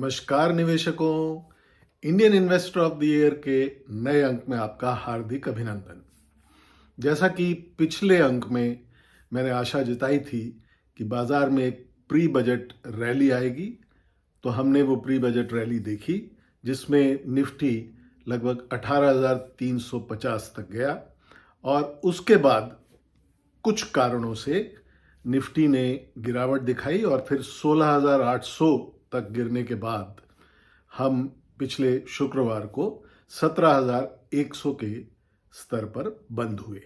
नमस्कार निवेशकों। Indian investor of the year के नए अंक में आपका हार्दिक अभिनंदन। जैसा कि पिछले अंक में मैंने आशा जताई थी कि बाजार में एक प्री बजट रैली आएगी, तो हमने वो प्री बजट रैली देखी जिसमें निफ्टी लगभग 18,350 तक गया और उसके बाद कुछ कारणों से निफ्टी ने गिरावट दिखाई और फिर 16,800 तक गिरने के बाद हम पिछले शुक्रवार को 17,100 के स्तर पर बंद हुए।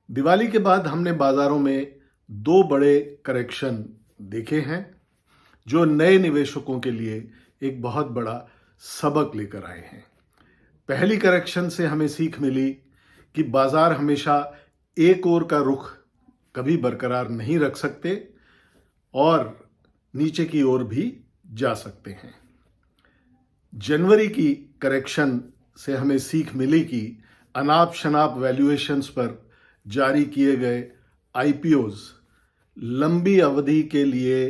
दिवाली के बाद हमने बाजारों में दो बड़े करेक्शन देखे हैं जो नए निवेशकों के लिए एक बहुत बड़ा सबक लेकर आए हैं। पहली करेक्शन से हमें सीख मिली कि बाजार हमेशा एक ओर का रुख कभी बरकरार नहीं रख सकते और नीचे की ओर भी जा सकते हैं। जनवरी की करेक्शन से हमें सीख मिली कि अनाप शनाप वैल्यूएशंस पर जारी किए गए आईपीओज लंबी अवधि के लिए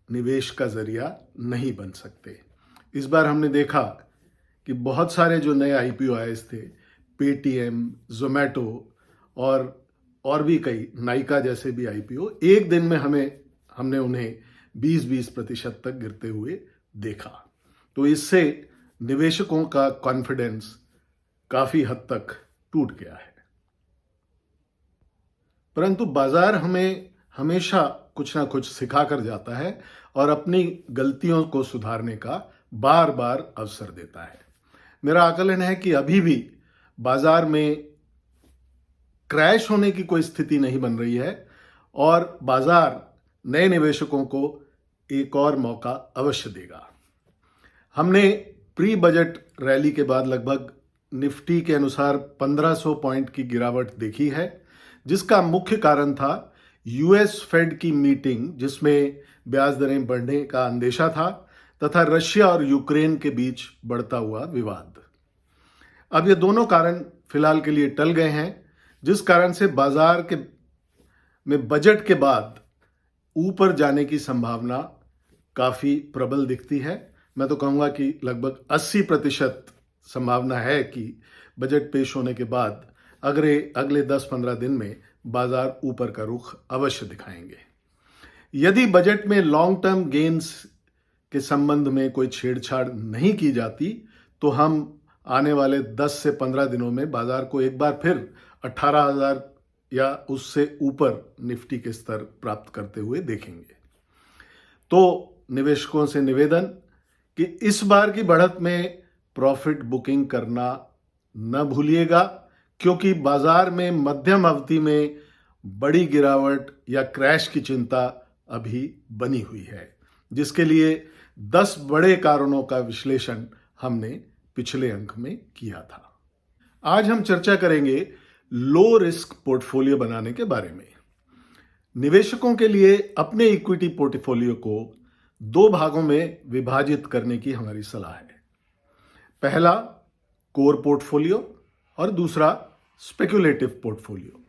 निवेश का जरिया नहीं बन सकते। इस बार हमने देखा कि बहुत सारे जो नए आईपीओ आए थे, पेटीएम, जोमैटो और भी कई, नाइका जैसे भी आईपीओ, एक दिन में हमने उन्हें 20-20% तक गिरते हुए देखा। तो इससे निवेशकों का कॉन्फिडेंस काफी हद तक टूट गया है। परंतु बाजार हमें हमेशा कुछ ना कुछ सिखा कर जाता है और अपनी गलतियों को सुधारने का बार बार अवसर देता है। मेरा आकलन है कि अभी भी बाजार में क्रैश होने की कोई स्थिति नहीं बन रही है और बाजार नए निवेशकों को एक और मौका अवश्य देगा। हमने प्री बजट रैली के बाद लगभग निफ्टी के अनुसार 1500 पॉइंट की गिरावट देखी है, जिसका मुख्य कारण था यूएस फेड की मीटिंग जिसमें ब्याज दरें बढ़ने का अंदेशा था तथा रशिया और यूक्रेन के बीच बढ़ता हुआ विवाद। अब ये दोनों कारण फिलहाल के लिए टल गए हैं, जिस कारण से बाजार में बजट के बाद ऊपर जाने की संभावना काफी प्रबल दिखती है। मैं तो कहूंगा कि लगभग 80% संभावना है कि बजट पेश होने के बाद अगले 10-15 दिन में बाजार ऊपर का रुख अवश्य दिखाएंगे। यदि बजट में लॉन्ग टर्म गेन्स के संबंध में कोई छेड़छाड़ नहीं की जाती तो हम आने वाले 10 से 15 दिनों में बाजार को एक बार फिर 18,000 या उससे ऊपर निफ्टी के स्तर प्राप्त करते हुए देखेंगे। तो निवेशकों से निवेदन कि इस बार की बढ़त में प्रॉफिट बुकिंग करना न भूलिएगा, क्योंकि बाजार में मध्यम अवधि में बड़ी गिरावट या क्रैश की चिंता अभी बनी हुई है, जिसके लिए 10 बड़े कारणों का विश्लेषण हमने पिछले अंक में किया था। आज हम चर्चा करेंगे लो रिस्क पोर्टफोलियो बनाने के बारे में। निवेशकों के लिए अपने इक्विटी पोर्टफोलियो को दो भागों में विभाजित करने की हमारी सलाह है। पहला कोर पोर्टफोलियो और दूसरा स्पेक्युलेटिव पोर्टफोलियो।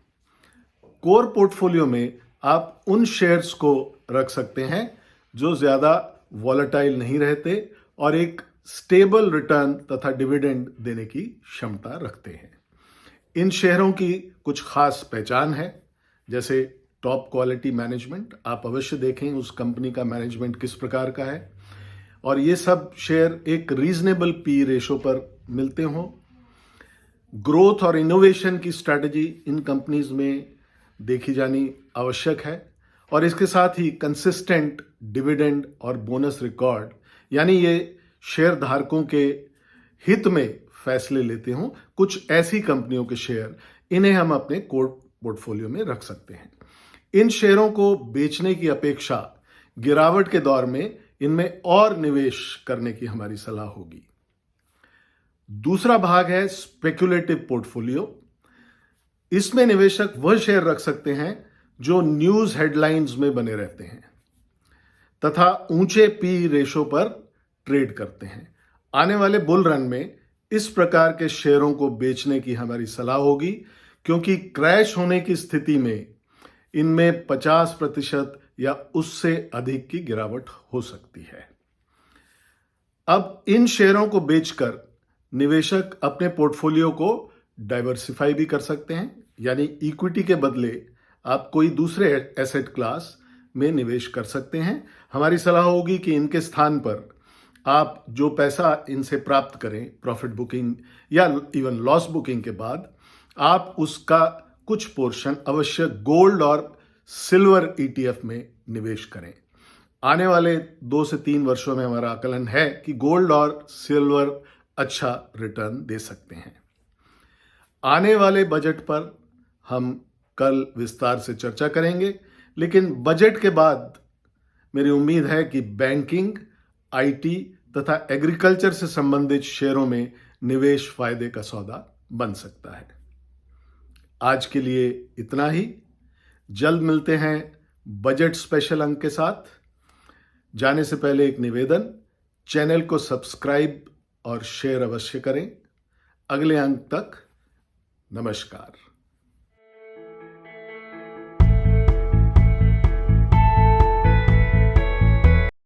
कोर पोर्टफोलियो में आप उन शेयर्स को रख सकते हैं जो ज्यादा वॉलेटाइल नहीं रहते और एक स्टेबल रिटर्न तथा डिविडेंड देने की क्षमता रखते हैं। इन शेयरों की कुछ खास पहचान है, जैसे टॉप क्वालिटी मैनेजमेंट। आप अवश्य देखें उस कंपनी का मैनेजमेंट किस प्रकार का है और ये सब शेयर एक रीजनेबल पी रेशो पर मिलते हों। ग्रोथ और इनोवेशन की स्ट्रैटेजी इन कंपनीज में देखी जानी आवश्यक है और इसके साथ ही कंसिस्टेंट डिविडेंड और बोनस रिकॉर्ड, यानी ये शेयर धारकों के हित में फैसले लेते हों। कुछ ऐसी कंपनियों के शेयर, इन्हें हम अपने कोर पोर्टफोलियो में रख सकते हैं। इन शेयरों को बेचने की अपेक्षा गिरावट के दौर में इनमें और निवेश करने की हमारी सलाह होगी। दूसरा भाग है स्पेक्युलेटिव पोर्टफोलियो। इसमें निवेशक वह शेयर रख सकते हैं जो न्यूज हेडलाइंस में बने रहते हैं तथा ऊंचे पी रेशो पर ट्रेड करते हैं। आने वाले बुल रन में इस प्रकार के शेयरों को बेचने की हमारी सलाह होगी, क्योंकि क्रैश होने की स्थिति में इनमें 50% या उससे अधिक की गिरावट हो सकती है। अब इन शेयरों को बेचकर निवेशक अपने पोर्टफोलियो को डाइवर्सिफाई भी कर सकते हैं, यानी इक्विटी के बदले आप कोई दूसरे एसेट क्लास में निवेश कर सकते हैं। हमारी सलाह होगी कि इनके स्थान पर आप जो पैसा इनसे प्राप्त करें प्रॉफिट बुकिंग या इवन लॉस बुकिंग के बाद, आप उसका कुछ पोर्शन अवश्य गोल्ड और सिल्वर ईटीएफ में निवेश करें। आने वाले 2 से 3 वर्षों में हमारा आकलन है कि गोल्ड और सिल्वर अच्छा रिटर्न दे सकते हैं। आने वाले बजट पर हम कल विस्तार से चर्चा करेंगे, लेकिन बजट के बाद मेरी उम्मीद है कि बैंकिंग, आईटी तथा एग्रीकल्चर से संबंधित शेयरों में निवेश फायदे का सौदा बन सकता है। आज के लिए इतना ही। जल्द मिलते हैं बजट स्पेशल अंक के साथ। जाने से पहले एक निवेदन, चैनल को सब्सक्राइब और शेयर अवश्य करें। अगले अंक तक नमस्कार।